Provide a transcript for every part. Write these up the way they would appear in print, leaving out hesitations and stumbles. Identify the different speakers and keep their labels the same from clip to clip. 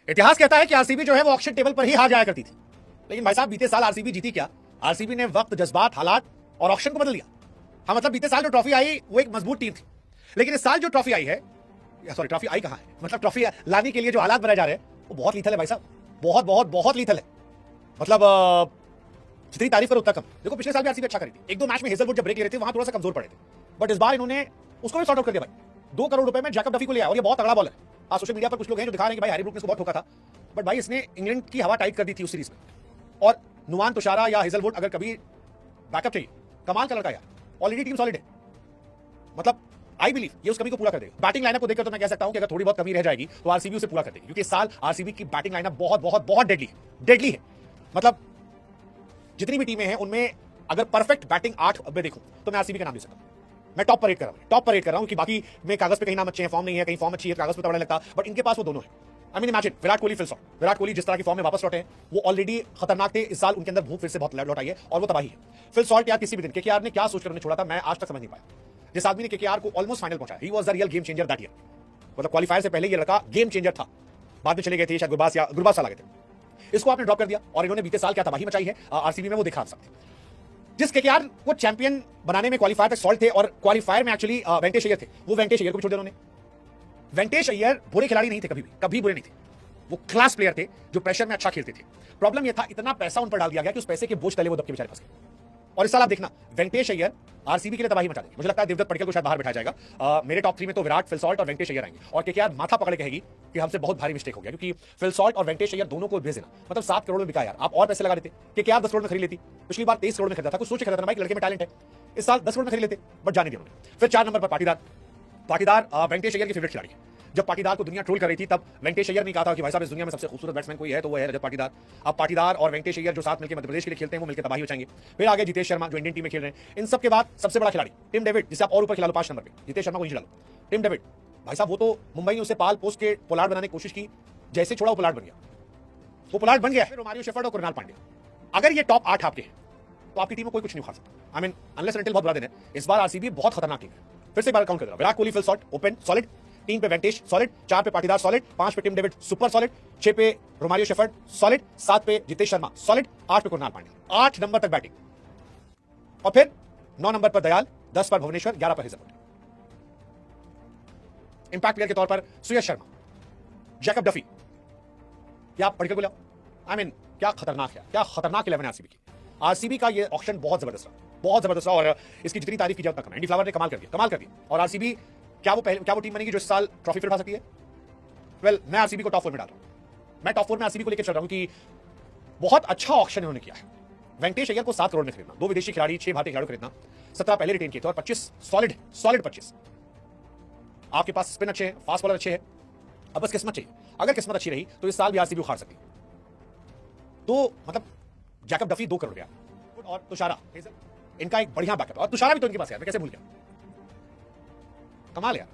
Speaker 1: इतिहास कहता है कि आरसीबी जो है वो ऑक्शन टेबल पर ही हार जाया करती थी, लेकिन भाई साहब बीते साल आरसीबी जीती क्या? आरसीबी ने वक्त, जज्बात, हालात और ऑक्शन को बदल दिया। हाँ, मतलब बीते साल जो ट्रॉफी आई वो एक मजबूत टीम थी, लेकिन इस साल जो ट्रॉफी आई है, सॉरी ट्रॉफी आई कहां है, मतलब ट्रॉफी लाने के लिए जो हालात बनाए जा रहे हैं वो बहुत लीथल है भाई साहब, बहुत बहुत बहुत लीथल है। मतलब जितनी तारीफ करो उतना कम। देखो पिछले साल भी आरसीबी अच्छा करी थी, एक दो मैच में हेजलवुड जब ब्रेक ले रहे थे वहां थोड़ा सा कमजोर पड़े थे, बट इस बार इन्होंने उसको भी सॉर्ट आउट कर दिया भाई। 2 करोड़ रुपए में जैकब डफी को लिया और ये बहुत तगड़ा बॉलर है। आज सोशल मीडिया पर कुछ लोग हैं जो दिखा रहे हैं कि भाई हैरी ब्रूक ने इसको बहुत ठोका था, बट भाई इसने इंग्लैंड की हवा टाइट कर दी थी उस सीरीज में। और नुआन तुषारा या हेजलवुड अगर कभी बैकअप चाहिए, कमाल का लड़का यार, ऑलरेडी टीम सॉलिड है। मतलब आई बिलीव ये उस कमी को पूरा कर देगा। बैटिंग लाइनअप को देखकर तो मैं कह सकता हूं कि अगर थोड़ी बहुत कमी रह जाएगी तो आरसीबी उसे पूरा कर देगी, क्योंकि इस साल आरसीबी की बैटिंग लाइनअप बहुत बहुत बहुत डेडली है। मतलब जितनी भी टीमें हैं उनमें अगर परफेक्ट बैटिंग 8 में देखूं तो मैं आरसीबी का नाम दे सकता हूं। मैं टॉप पर रेट कर रहा हूं कि बाकी में कागज पे कहीं नाम अच्छे हैं, फॉर्म नहीं है, कहीं फॉर्म अच्छी है, कागज पे तो बड़ा लगता, बट इनके पास वो दोनों है। I mean imagine Virat Kohli, Phil Salt. Virat Kohli जिस तरह की फॉर्म में वापस लौटे हैं वो ऑलरेडी खतरनाक थे। इस साल उनके अंदर भूख फिर से बहुत लौट आई है और वो तबाही है। फिल सॉल्ट यार किसी भी दिन केकेआर ने क्या सोचकर उन्हें छोड़ा था, मैं आज तक समझ नहीं पाया। जिस आदमी ने केकेआर को ऑलमोस्ट फाइनल पहुंचाया, he was the real game changer that year. मतलब क्वालीफायर से पहले ये लड़का गेम चेंजर था, बाद में चले गए थे शायद गुरबाज साल आ गए थे, इसको आपने ड्रॉप कर दिया और इन्होंने बीते साल क्या तबाही मचाई है आरसीबी में वो दिखा सकते। जिस केकेआर को चैंपियन बनाने में क्वालीफायर तक सॉल्ट थे और क्वालीफायर में एक्चुअली वेंकटेश अय्यर थे, वो वेंकटेश अय्यर को भी छोड़ दिया उन्होंने। वेंकटेश अय्यर बुरे खिलाड़ी नहीं थे, कभी बुरे नहीं थे, वो क्लास प्लेयर थे जो प्रेशर में अच्छा खेलते थे। प्रॉब्लम ये था इतना पैसा उन पर डाल दिया गया कि उस पैसे के बोझ तले वो दबके बेचारे फंस गए। और इस साल आप देखना वेंकटेश अय्यर आरसीबी के लिए तबाही मचा देंगे। मुझे लगता है देवदत्त पडिक्कल को शायद बाहर बिठाया जाएगा। मेरे टॉप 3 में तो विराट, फिल सॉल्ट और वेंकटेश अय्यर आएंगे और केकेआर माथा पकड़ के कहेगी कि हमसे बहुत भारी मिस्टेक हो गया, क्योंकि फिल सॉल्ट और वेंकटेश अय्यर दोनों को भेज देना मतलब 7 करोड़ में बिका यार। आप और पैसे लगा देते, केकेआर 10 करोड़ में खरीद लेती, पिछली बार 23 करोड़ में खरीदा था, कुछ सोच के खरीदा था भाई, लड़के में टैलेंट है। इस साल 10 करोड़ में खरीद लेते, बट जाने दिया उन्होंने। फिर 4 नंबर पर पाटीदार वेंकटेश अय्यर की फेवरेट खिलाड़ी है। जब पाटीदार को दुनिया ट्रोल कर रही थी तब वेंकटेश अय्यर ने कहा था कि भाई साहब इस दुनिया में सबसे खूबसूरत बैट्समैन कोई है तो वो है रजत पाटीदार। अब पाटीदार और वेंकटेश अय्यर जो साथ मिलकर मध्य प्रदेश के लिए खेलते हैं वो मिलकर तबाही मचाएंगे। फिर आगे जितेश शर्मा जो इंडियन टीम में खेल रहे हैं। इन सबके बाद सबसे बड़ा खिलाड़ी टिम डेविड, जिसे आप और ऊपर खिला लो 5 नंबर पे, जितेश शर्मा को नीचे डालो। टिम डेविड भाई साहब वो तो मुंबई ने उसे पाल पोस्ट के पोलार्ड बनाने की कोशिश की, जैसे छोड़ा वो पोलार्ड बन गया, वो पोलार्ड बन गया है। रोमारियो शेफर्ड और कुणाल पांड्या, अगर ये टॉप 8 आपके हैं तो आपकी टीम में कोई कुछ नहीं उखाड़ सकता। आई मीन अनलेस अनटिल बहुत बुरा दिन है। इस बार आरसीबी बहुत खतरनाक टीम है। फिर से बार काउंट कर रहा हूं, Virat Kohli Phil Salt open solid, 3 पे वेंकटेश सॉलिड, 4 पे पाटीदार सॉलिड, 5 पे टिम डेविड सुपर सॉलिड, 6 पे रोमारियो शेफर्ड सॉलिड, 7 पे जितेश शर्मा सॉलिड, 8 पे कुणाल पांड्या। 8 नंबर तक बैटिंग, और फिर 9 नंबर पर दयाल, 10 पर भुवनेश्वर, 11 पर हेजलवुड। इंपैक्ट प्लेयर के तौर पर सुयश शर्मा, जैकब डफी, क्या पढ़कर बोला, आई मीन क्या खतरनाक 11 है आरसीबी की। आरसीबी का ये ऑक्शन बहुत जबरदस्त रहा और इसकी जितनी तारीफ की जाए उतना कम है। एंडी फ्लावर ने कमाल कर दिया और आरसीबी क्या वो टीम बनेगी जो इस साल ट्रॉफी फिर उठा सकती है? वेल, मैं आरसीबी को टॉप 4 में डाल रहा हूं। मैं टॉप 4 में आरसीबी को लेकर चल रहा हूं कि बहुत अच्छा ऑक्शन इन्होंने किया है। वेंकटेश अय्यर को 7 करोड़ में खरीदना, 2 विदेशी खिलाड़ी, 6 भारतीय खिलाड़ी खरीदना, 17 पहले रिटेन किए थे और 25 सॉलिड 25। आपके पास स्पिन अच्छे हैं, फास्ट बॉलर अच्छे हैं, अब बस किस्मत चाहिए। अगर किस्मत अच्छी रही तो इस साल भी आरसीबी उखाड़ सकती है। तो मतलब जैकब डफी 2 करोड़ यार, और तुषारा इनका एक बढ़िया बैकअप, और तुषारा भी तो इनके पास है, मैं कैसे भूल गया, कमाल यार।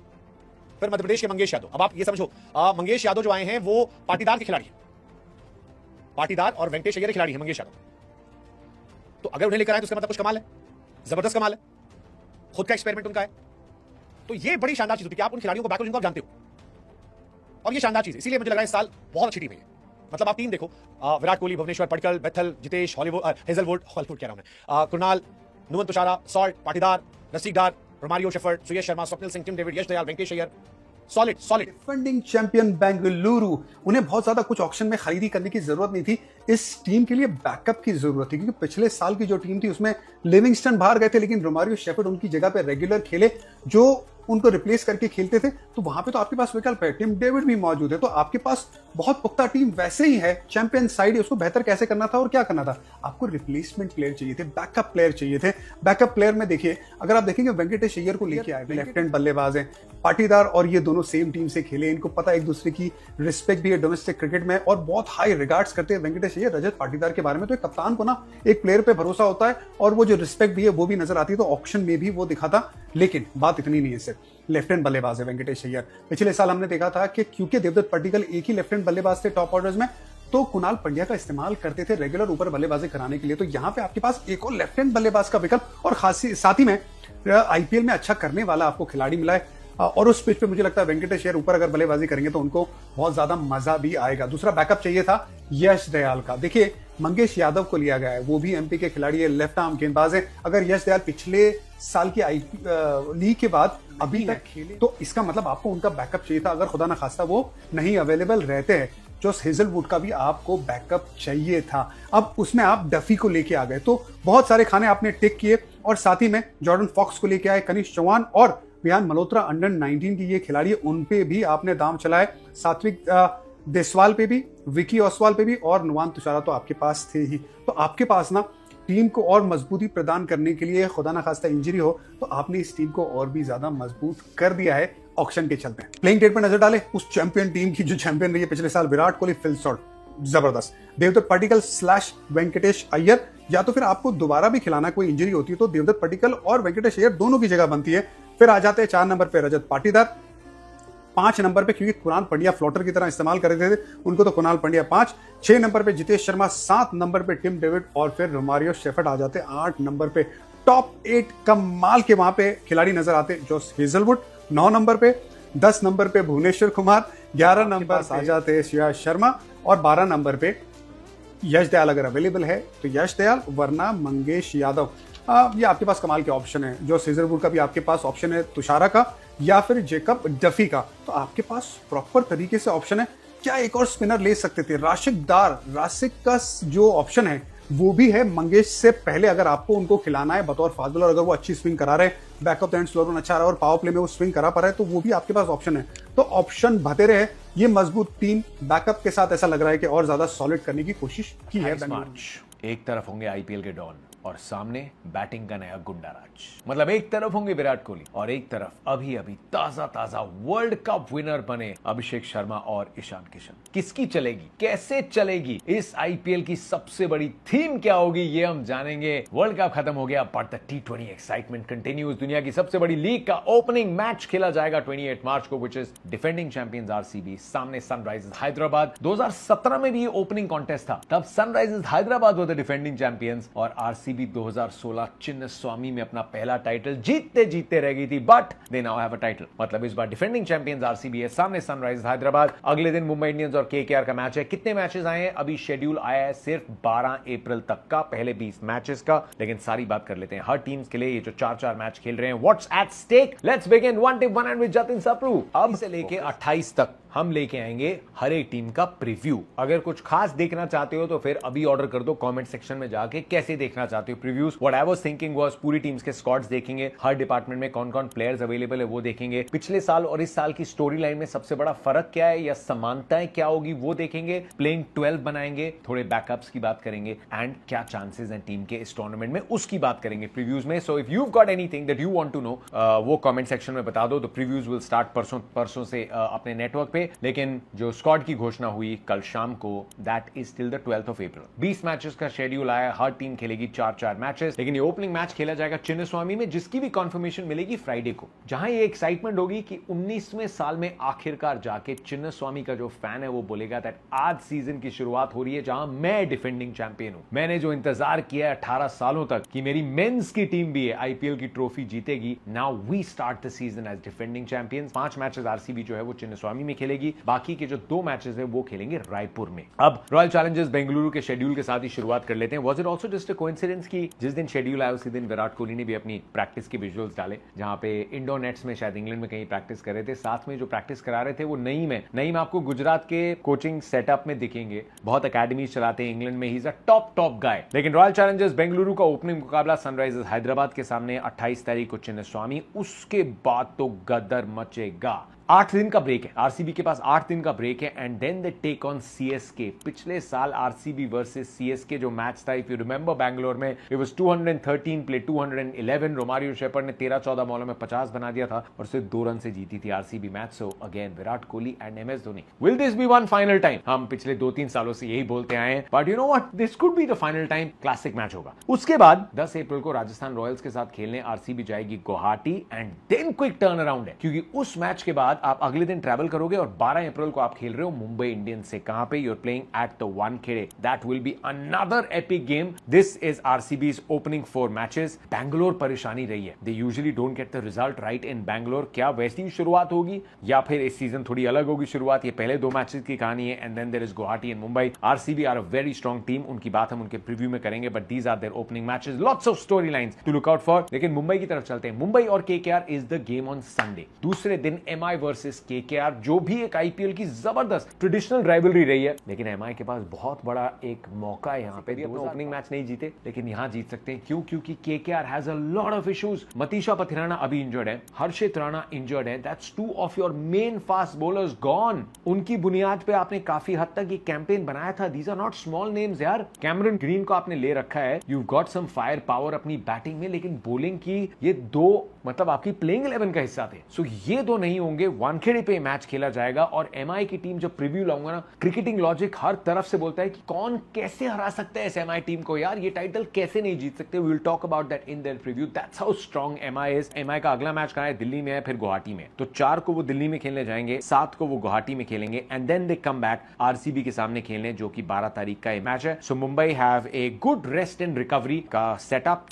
Speaker 1: फिर मध्य प्रदेश के मंगेश यादव, अब आप ये समझो मंगेश यादव जो आए हैं वो पाटीदार के खिलाड़ी हैं, पाटीदार और वेंकटेश अय्यर के खिलाड़ी हैं मंगेश यादव। तो अगर उन्हें लेकर आए तो उसका मतलब कुछ कमाल है, जबरदस्त कमाल है, खुद का एक्सपेरिमेंट उनका है। तो ये बड़ी शानदार चीज होती है कि आप उन खिलाड़ियों को बैक जिनको आप जानते हो, और ये शानदार चीज है। इसीलिए मुझे लगा इस साल बहुत अच्छी टीम है। मतलब आप टीम देखो, विराट कोहली, भुवनेश्वर, पडिक्कल, बेथल, जितेश, हेजलवुड कह रहा हूं मैं, Kunal, Nuwan Thushara, Salt, Patidar, Rasikh Dar, Romario Shepherd, Suyash Sharma, Swapnil Singh, Tim David, Yash Dayal, Venkatesh Iyer, solid.
Speaker 2: Defending champion Bengaluru, उन्हें बहुत ज्यादा कुछ ऑक्शन में खरीदी करने की जरूरत नहीं थी। इस टीम के लिए बैकअप की जरूरत थी, क्योंकि पिछले साल की जो टीम थी उसमें लिविंगस्टन बाहर गए थे, लेकिन रोमारियो शेफर्ड उनकी जगह पे रेगुलर खेले जो उनको रिप्लेस करके खेलते थे। तो वहां पे तो आपके पास विकल्प है, टिम डेविड भी मौजूद है, तो आपके पास बहुत पुख्ता टीम वैसे ही है। चैंपियन साइड है, उसको बेहतर कैसे करना था और क्या करना था? आपको रिप्लेसमेंट प्लेयर चाहिए थे, बैकअप प्लेयर चाहिए थे। बैकअप प्लेयर में देखिए, अगर आप देखेंगे वेंकटेश अय्यर को लेके आए, लेफ्ट हैंड बल्लेबाज हैं, पाटीदार और ये दोनों सेम टीम से खेले, इनको पता एक दूसरे की रिस्पेक्ट भी है डोमेस्टिक क्रिकेट में और बहुत हाई रिगार्ड्स करते हैं वेंकटेश अय्यर रजत पाटीदार के बारे में। तो एक कप्तान को ना एक प्लेयर पे भरोसा होता है और वो जो रिस्पेक्ट भी है वो भी नजर आती है। तो ऑक्शन में भी वो दिखा था, लेकिन बात इतनी नहीं है सिर्फ लेफ्ट हैंड बल्लेबाज है वेंकटेश अय्यर। पिछले साल हमने देखा था कि क्योंकि देवदत्त पडिक्कल एक ही लेफ्ट हैंड बल्लेबाज थे टॉप ऑर्डर्स में, तो कुणाल पांड्या का इस्तेमाल करते थे रेगुलर ऊपर बल्लेबाजी कराने के लिए। तो यहाँ पे आपके पास एक और लेफ्ट हैंड बल्लेबाज का विकल्प और खासी साथ ही में आईपीएल में अच्छा करने वाला आपको खिलाड़ी मिला है। और उस पिच पे मुझे लगता है वेंकटेश अय्यर ऊपर अगर बल्लेबाजी करेंगे तो उनको बहुत ज्यादा मजा भी आएगा। दूसरा बैकअप चाहिए था यश दयाल का। देखिए मंगेश यादव को लिया गया है, वो भी एमपी के खिलाड़ी है, लेफ्ट आर्म गेंदबाज है। अगर यश दयाल पिछले साल की लीग के बाद अभी तक खेले तो इसका मतलब आपको उनका बैकअप चाहिए था। अगर खुदा ना खास्ता वो नहीं अवेलेबल रहते हैं, जोस हेजलवुड का भी आपको बैकअप चाहिए था। अब उसमें आप डफी को लेके आ गए, तो बहुत सारे खाने आपने टिक किए। और साथ ही में जॉर्डन फॉक्स को लेके आए, कनिष्क चौहान और विहान मल्होत्रा अंडर 19 की ये खिलाड़ी, उन पे भी आपने दाम चलाए। सात्विक देसवाल पे भी, विकी ओसवाल पे भी, और नुवान तुषारा तो आपके पास थे ही। तो आपके पास ना टीम को और मजबूती प्रदान करने के लिए, खुदा ना खास्ता इंजरी हो तो आपने इस टीम को और भी ज्यादा मजबूत कर दिया है ऑक्शन के चलते। प्लेइंग डेट पर नजर डाले उस चैंपियन टीम की जो चैंपियन रही है पिछले साल, विराट कोहली, फिल सॉल्ट, जबरदस्त। देवदत्त पडिक्कल / वेंकटेश अय्यर, या तो फिर आपको दोबारा भी खिलाना, कोई इंजरी होती है तो देवदत्त पडिक्कल और वेंकटेश अय्यर दोनों की जगह बनती है। फिर आ जाते हैं 4 नंबर पे रजत पाटीदार, 5 नंबर पे क्योंकि कुणाल पंड्या फ्लोटर की तरह इस्तेमाल कर रहे थे उनको, तो कुणाल पंड्या 5, 6 नंबर पे जितेश शर्मा, 7 नंबर पे टिम डेविड, और फिर रोमारियो शेफर्ड आ जाते 8 नंबर पे। टॉप 8 कमाल के वहां पे खिलाड़ी नजर आते, जोस हेजलवुड 9 नंबर पे, 10 नंबर पे भुवनेश्वर कुमार, 11 नंबर आ जाते श्रेयस शर्मा, और 12 नंबर पे यश दयाल अगर अवेलेबल है तो यश दयाल, वरना मंगेश यादव। ये आपके पास कमाल के ऑप्शन है। जो हेजलवुड का भी आपके पास ऑप्शन है, तुषारा का या फिर जेकब डफी का, तो आपके पास प्रॉपर तरीके से ऑप्शन है। क्या एक और स्पिनर ले सकते थे? राशिक का जो ऑप्शन है वो भी है मंगेश से पहले, अगर आपको उनको खिलाना है बतौर फाजल, और अगर वो अच्छी स्विंग करा रहे हैं, बैकअप एंड स्लो रन अच्छा रहा है और पावर प्ले में वो स्विंग करा पा रहा है, तो वो भी आपके पास ऑप्शन है। तो ऑप्शन भतेरे है। ये मजबूत टीम बैकअप के साथ ऐसा लग रहा है कि और ज्यादा सॉलिड करने की कोशिश की है।
Speaker 3: एक तरफ होंगे आईपीएल के डॉन और सामने बैटिंग का नया गुंडा राज। मतलब एक तरफ होंगे विराट कोहली और एक तरफ अभी अभी ताजा वर्ल्ड कप विनर बने अभिषेक शर्मा और ईशान किशन। किसकी चलेगी, कैसे चलेगी, इस आईपीएल की सबसे बड़ी थीम क्या होगी, ये हम जानेंगे। वर्ल्ड कप खत्म हो गया but the T20 excitement continues. दुनिया की सबसे बड़ी लीग का ओपनिंग मैच खेला जाएगा 28 मार्च को, which is defending champions RCB सामने सनराइजर्स हैदराबाद। 2017 में भी ओपनिंग कॉन्टेस्ट था, तब Sunrisers Hyderabad were the defending champions और आरसीबी 2016 चिन्नस्वामी में अपना पहला टाइटल जीतते रह गई थी, but they now have a title. मतलब इस बार डिफेंडिंग चैंपियंस आरसीबी है, सामने सनराइजर्स हैदराबाद। अगले दिन मुंबई इंडियंस और केकेआर का मैच है। कितने मैचेस आए हैं? अभी शेड्यूल आया है सिर्फ 12 अप्रैल तक का, पहले 20 मैचेस का। लेकिन सारी बात कर लेते हैं हर टीम्स के लिए ये जो 4-4 मैच खेल रहे हैं। What's at stake? Let's begin one tip one end with Jatin Sapru. अब से लेके 28 तक हम लेके आएंगे हर एक टीम का प्रीव्यू। अगर कुछ खास देखना चाहते हो तो फिर अभी ऑर्डर कर दो कमेंट सेक्शन में जाके, कैसे देखना चाहते हो previews. What I was thinking was पूरी टीम्स के स्क्वाड्स देखेंगे, हर डिपार्टमेंट में कौन कौन प्लेयर्स अवेलेबल है वो देखेंगे, पिछले साल और इस साल की स्टोरी लाइन में सबसे बड़ा फर्क क्या है या समानताएं क्या होगी वो देखेंगे, प्लेइंग 12 बनाएंगे, थोड़े बैकअप्स की बात करेंगे एंड क्या चांसेस हैं टीम के इस टूर्नामेंट में उसकी बात करेंगे प्रीव्यूज में। So if you got anything that you want to know वो कमेंट सेक्शन में बता दो। द प्रीव्यूज विल स्टार्ट परसों से अपने नेटवर्क पे, लेकिन जो स्क्वाड की घोषणा हुई कल शाम को, that is till the 12th of April. 20 matches का शेड्यूल आया, हर टीम खेलेगी 4-4 मैचेस, लेकिन ये ओपनिंग मैच खेला जाएगा चिन्नस्वामी में, जिसकी भी कंफर्मेशन मिलेगी फ्राइडे को, जहां ये एक्साइटमेंट होगी कि 19वें साल में आखिरकार जाके चिन्नस्वामी का जो फैन है वो बोलेगा दैट आज सीजन की शुरुआत हो रही है जहां मैं डिफेंडिंग चैंपियन हूं। मैंने जो इंतजार किया है 18 सालों तक कि मेरी मेंस की टीम भी है आईपीएल की ट्रॉफी जीतेगी, now we start the season as defending champions. 5 matches RCB जो है वो चिन्नस्वामी में खेलेगी, बाकी के जो 2 मैचेस है वो खेलेंगे रायपुर में। अब रॉयल चैलेंजर्स बेंगलुरु के शेड्यूल के साथ ही शुरुआत कर लेते हैं। Was it also just a coincidence कि जिस दिन शेड्यूल आया उसी दिन विराट कोहली ने भी अपनी प्रैक्टिस के विजुअल्स डाले, जहां पे इंडोर नेट्स में शायद इंग्लैंड में कहीं प्रैक्टिस कर रहे थे। साथ में जो प्रैक्टिस करा रहे थे वो नईम आपको गुजरात के कोचिंग सेटअप में दिखेंगे, बहुत अकेडमीज चलाते हैं इंग्लैंड में, ही इज अ टॉप गाय। लेकिन रॉयल चैलेंजर्स बेंगलुरु का ओपनिंग मुकाबला सनराइजर्स हैदराबाद के सामने 28 तारीख को चिन्नस्वामी, उसके बाद तो गदर मचेगा। 8 दिन का ब्रेक है आरसीबी के पास, 8 दिन का ब्रेक है and then they take on CSK. पिछले साल आरसीबी वर्सेस सीएसके जो मैच था, इफ यू रिमेंबर बैंगलोर में, it was 213 play 211। Romario Shepherd ने 13-14 बॉलों में 50 बना दिया था और सिर्फ 2 रन से जीती थी RCB match. So again Virat Kohli and MS Dhoni, will this be one final time? हम पिछले 2-3 सालों से यही बोलते आए हैं, but you know what, this could be the final time. Classic match होगा। उसके बाद 10 अप्रैल को राजस्थान रॉयल्स के साथ खेलने आरसीबी जाएगी Guwahati and then quick turnaround है, क्योंकि उस मैच के बाद बाद आप अगले दिन ट्रैवल करोगे और 12 अप्रैल को आप खेल रहे हो मुंबई इंडियंस से। कहां पे? You're playing at the Wankhede. That will be another epic game. This is RCB's opening 4 matches. Bangalore परेशानी रही है, they usually don't get the result right in Bangalore. क्या वैसी ही शुरुआत होगी या फिर इस सीजन थोड़ी अलग होगी शुरुआत? ये पहले 2 मैचेस की कहानी है and then there is Guwahati and Mumbai. RCB are a very strong team, उनकी बात हम उनके प्रीव्यू में करेंगे, but these are their opening matches, lots of story lines to look out for. लेकिन मुंबई की तरफ चलते हैं। मुंबई और KKR is the game on Sunday. दूसरे दिन एमआई वर्सेस केकेआर, जो भी एक आईपीएल की जबरदस्त ट्रेडिशनल राइवलरी रही है, लेकिन एमआई के पास बहुत बड़ा एक मौका है यहाँ पे। अपना ओपनिंग मैच नहीं जीते लेकिन यहाँ जीत सकते हैं। क्यों? क्योंकि KKR has a lot of issues. Matheesha Pathirana अभी इंजर्ड है, हर्षित राणा इंजर्ड है, that's 2 of your main fast bowlers gone. उनकी बुनियाद पे आपने काफी हद तक ये कैंपेन बनाया था। These are not small names यार। कैमरन ग्रीन को आपने ले रखा है, you got some fire power अपनी बैटिंग में, लेकिन बॉलिंग की ये 2 मतलब आपकी प्लेइंग 11 का हिस्सा थे। सो ये 2 नहीं होंगे। वानखेड़े पे मैच खेला जाएगा और एमआई की टीम जब प्रीव्यू लाऊंगा ना, क्रिकेटिंग लॉजिक हर तरफ से बोलता है कि कौन कैसे हरा सकता है इस एमआई टीम को यार, ये टाइटल कैसे नहीं जीत सकते। We will talk about that in their preview. That's how strong MI is. MI का अगला मैच कहां है? दिल्ली में है, फिर गुवाहाटी में। तो 4 को वो दिल्ली में खेलने जाएंगे, 7 को वो गुवाहाटी में खेलेंगे and then they come back RCB के सामने खेलने, जो कि 12 तारीख का ये मैच है। So Mumbai have a good rest and recovery का setup.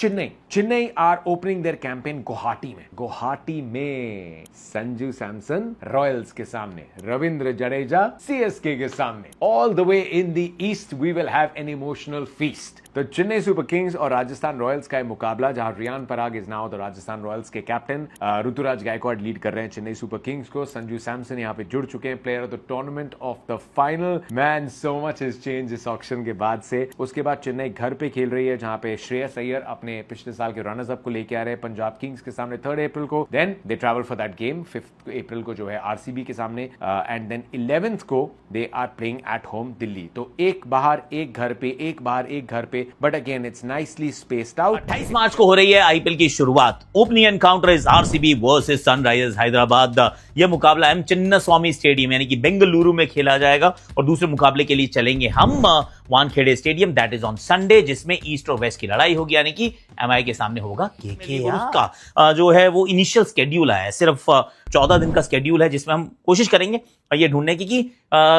Speaker 3: Chennai are opening their campaign Guwahati में। गुवाहाटी में संजू सैमसन रॉयल्स के सामने, रविंद्र जडेजा सीएसके के सामने। All the way in the east we will have an emotional feast. तो चेन्नई सुपर किंग्स और राजस्थान रॉयल्स का मुकाबला, जहां Riyan Parag is now the Rajasthan Royals के कैप्टन। ऋतुराज गायकवाड लीड कर रहे हैं चेन्नई सुपर किंग्स को। संजू सैमसन यहां पे जुड़ चुके हैं, player of the tournament of the final. Man, so much has change इस ऑक्शन के बाद से। उसके बाद चेन्नई घर पे खेल रही है, जहां पे श्रेयस अय्यर अपने पिछले साल के रनर्स अप को लेके आ रहे हैं पंजाब किंग्स के सामने 3 अप्रैल को। Then they travel for that game 5 April को जो है आरसीबी के सामने, एंड देन 11th को they are playing at home Delhi. तो एक बाहर एक घर पे, एक बाहर एक घर पे, but again it's nicely spaced out.
Speaker 4: 28 मार्च को हो रही है आईपीएल की शुरुआत। Opening encounter is RCB versus Sunrisers Hyderabad. यह मुकाबला एम चिन्नास्वामी स्टेडियम यानी कि बेंगलुरु में खेला जाएगा और दूसरे मुकाबले के लिए चलेंगे हम Wankhede stadium, that is on Sunday, जिसमें ईस्ट और वेस्ट की लड़ाई होगी, यानी कि एमआई के सामने होगा केकेआर। उसका जो है वो इनिशियल स्केड्यूल है, सिर्फ 14 दिन का स्केड्यूल है, जिसमें हम कोशिश करेंगे ये ढूंढने की कि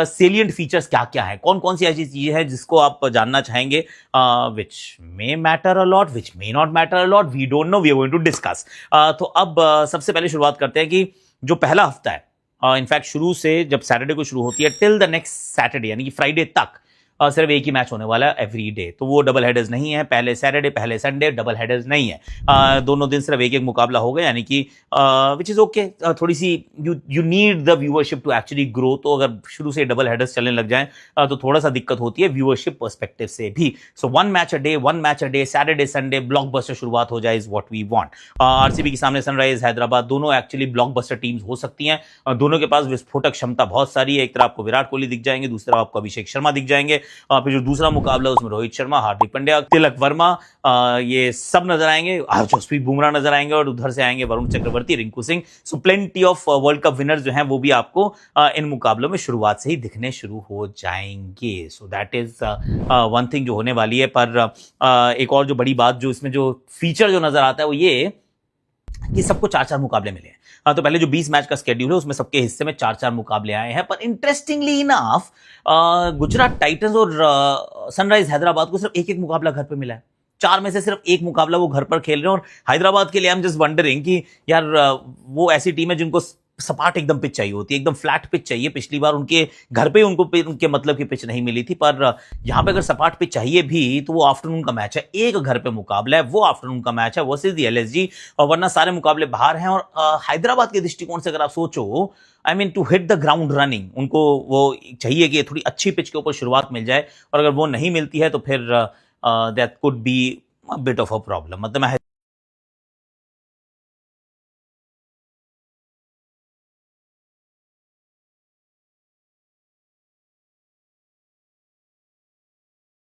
Speaker 4: सेलिएंट फीचर्स क्या क्या है, कौन कौन सी ऐसी चीजें हैं जिसको आप जानना चाहेंगे, which may matter a lot, which may not matter a lot, we don't know, we are going to discuss. तो अब सबसे पहले शुरुआत करते हैं कि जो पहला हफ्ता है, इनफैक्ट शुरू से जब सैटरडे को शुरू होती है टिल द नेक्स्ट सैटरडे यानी कि फ्राइडे तक सिर्फ एक ही मैच होने वाला है एवरी डे। तो वो डबल हेडर्स नहीं है, पहले सैटरडे पहले संडे डबल हेडर्स नहीं है। दोनों दिन सिर्फ एक एक मुकाबला होगा, यानी कि विच इज ओके। थोड़ी सी you need the viewership to actually grow. तो अगर शुरू से डबल हेडर्स चलने लग जाएं तो थोड़ा सा दिक्कत होती है व्यूअरशिप पर्सपेक्टिव से भी। So 1 match a day Saturday Sunday blockbuster शुरुआत हो जाए is what we want. RCB के सामने सनराइजर्स हैदराबाद, दोनों एक्चुअली ब्लॉकबस्टर टीम्स हो सकती हैं। दोनों के पास विस्फोटक क्षमता बहुत सारी है। एक तरफ आपको विराट कोहली दिख जाएंगे, दूसरा आपको अभिषेक शर्मा दिख जाएंगे, फिर जो दूसरा मुकाबला उसमें रोहित शर्मा, हार्दिक पांड्या, तिलक वर्मा, ये सब नजर आएंगे, जसप्रीत बुमराह नजर आएंगे और उधर से आएंगे Varun Chakravarthy, Rinku Singh. So plenty of world cup winners जो हैं वो भी आपको इन मुकाबलों में शुरुआत से ही दिखने शुरू हो जाएंगे। So that is one thing जो होने वाली है। पर एक और जो बड़ी बात जो इसमें जो फीचर जो नजर आता है वो ये कि सबको 4-4 मुकाबले मिले हैं। तो पहले जो 20 मैच का स्केड्यूल है उसमें सबके हिस्से में 4-4 मुकाबले आए हैं। पर इंटरेस्टिंगली इनफ गुजरात टाइटंस और सनराइज हैदराबाद को सिर्फ एक एक मुकाबला घर पे मिला है। 4 में से सिर्फ एक मुकाबला वो घर पर खेल रहे हैं। और हैदराबाद के लिए आई एम जस्ट वंडरिंग कि यार वो ऐसी टीम है जिनको सपाट एकदम पिच चाहिए होती है, एकदम फ्लैट पिच चाहिए। पिछली बार उनके घर पे उनको उनके मतलब की पिच नहीं मिली थी, पर यहाँ पे अगर सपाट पिच चाहिए भी तो वो आफ्टरनून का मैच है, एक घर पे मुकाबला है, वो आफ्टरनून का मैच है वर्सेस द एलएसजी, और वरना सारे मुकाबले बाहर हैं। और हैदराबाद के दृष्टिकोण से अगर आप सोचो, I mean to hit the ground running, उनको वो चाहिए कि थोड़ी अच्छी पिच के ऊपर शुरुआत मिल जाए, और अगर वो नहीं मिलती है तो फिर that could be bit of a problem. मतलब मैं